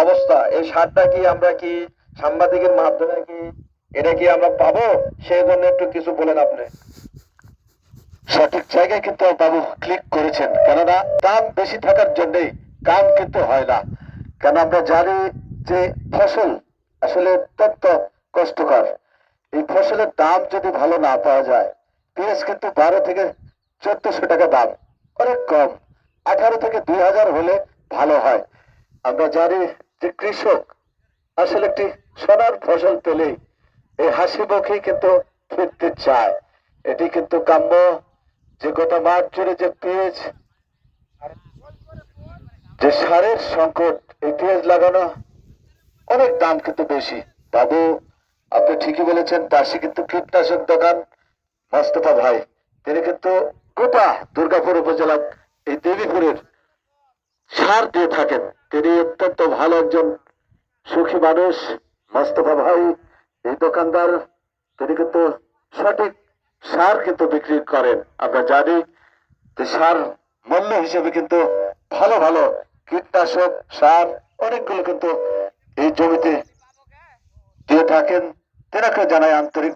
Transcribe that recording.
অবস্থা, এই সারটা কি আমরা কি সাংবাদিকের মাধ্যমে কি এটা কি আমরা পাবো? সেই জন্য একটু কিছু বলেন আপনি। সঠিক জায়গায় কিন্তু বাবু ক্লিক করেছেন, কেননা দাম বেশি থাকার জন্যই কাম কিন্তু হয় না। কেন আমরা জানি যে ফসল আসলে অত্যন্ত কষ্টকর। এই ফসলের দাম যদি ভালো না পাওয়া যায়, পেঁয়াজ কিন্তু 12 থেকে 1400 টাকা দাম, অনেক কম। 18 থেকে 2000 হলে ভালো হয়। আমরা জানি যে কৃষক আসলে একটি সোনার ফসল পেলেই এই হাসি মুখেই কিন্তু ফিরতে চায়। এটি কিন্তু কাম্য। যে গোটা মাঠ জুড়ে যে পেঁয়াজ, যে সারের সংকট, এই পেঁয়াজ লাগানো অনেক দাম কিন্তু বেশি। বাবু, আপনি ঠিকই বলেছেন, পাশে কিন্তু কীটনাশক দোকান মোস্তফা ভাই, তিনি কিন্তু গোটা দুর্গাপুর উপজেলা এই দেবীপুরের সার দিয়ে থাকেন। তিনি অত্যন্ত ভালো একজন সুখী মানুষ। মোস্তফা ভাই এই দোকানদার, তিনি কিন্তু সঠিক সার কিন্তু বিক্রি করেন। আমরা জানি যে সার মূল্য হিসেবে কিন্তু ভালো ভালো কীটনাশক সার অনেকগুলো কিন্তু এই জমিতে দিয়ে থাকেন। তেনাকে জানাই আন্তরিক